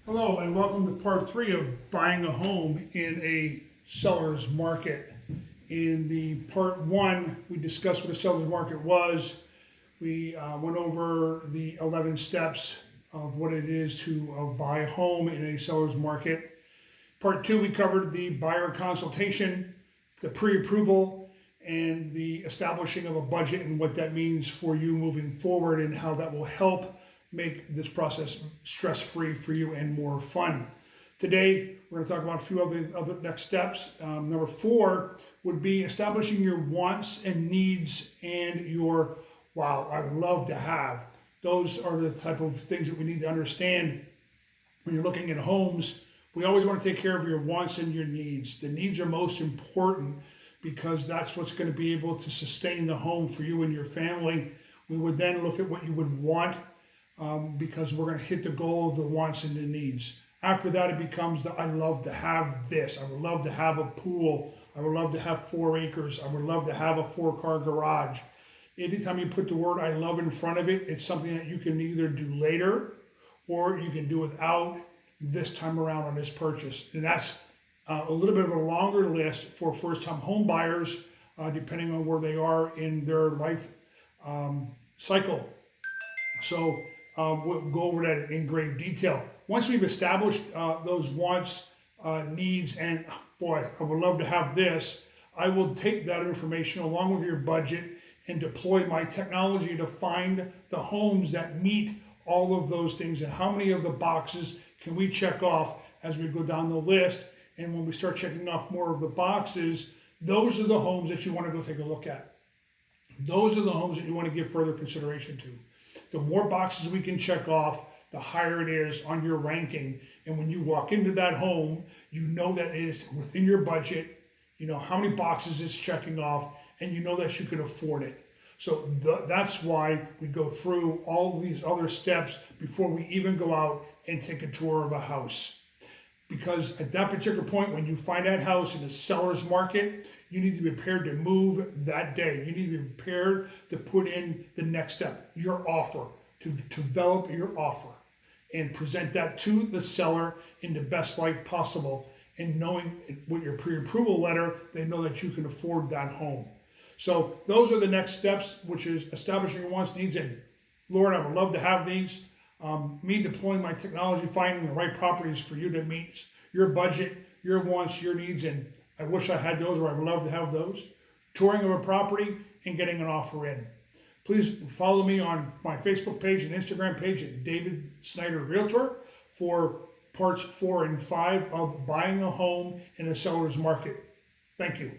Hello and welcome to part 3 of buying a home in a seller's market. In the part 1, we discussed what a seller's market was. We went over the 11 steps of what it is to buy a home in a seller's market. Part 2, we covered the buyer consultation, the pre-approval, and the establishing of a budget and what that means for you moving forward and how that will help make this process stress-free for you and more fun. Today, we're going to talk about a few of the other next steps. Number 4 would be establishing your wants and needs and your, wow, I would love to have. Those are the type of things that we need to understand when you're looking at homes. We always want to take care of your wants and your needs. The needs are most important because that's what's going to be able to sustain the home for you and your family. We would then look at what you would want because we're going to hit the goal of the wants and the needs. After that, it becomes the I love to have this. I would love to have a pool. I would love to have 4 acres. I would love to have a 4-car garage. Anytime you put the word I love in front of it, it's something that you can either do later or you can do without this time around on this purchase. And that's a little bit of a longer list for first-time home buyers, depending on where they are in their life cycle. So we'll go over that in great detail. Once we've established those wants, needs, and boy, I would love to have this, I will take that information along with your budget and deploy my technology to find the homes that meet all of those things and how many of the boxes can we check off as we go down the list. And when we start checking off more of the boxes, those are the homes that you want to go take a look at. Those are the homes that you want to give further consideration to. The more boxes we can check off, the higher it is on your ranking. And when you walk into that home, you know that it is within your budget, you know how many boxes it's checking off, and you know that you can afford it. So that's why we go through all these other steps before we even go out and take a tour of a house. Because at that particular point, when you find that house in a seller's market, you need to be prepared to move that day. You need to be prepared to put in the next step, your offer, to develop your offer and present that to the seller in the best light possible. And knowing with your pre-approval letter, they know that you can afford that home. So those are the next steps, which is establishing your wants, needs, and Lord, I would love to have these. Me deploying my technology, finding the right properties for you to meet your budget, your wants, your needs, and I wish I had those, or I would love to have those. Touring of a property and getting an offer in. Please follow me on my Facebook page and Instagram page at David Snyder Realtor for parts 4 and 5 of buying a home in a seller's market. Thank you.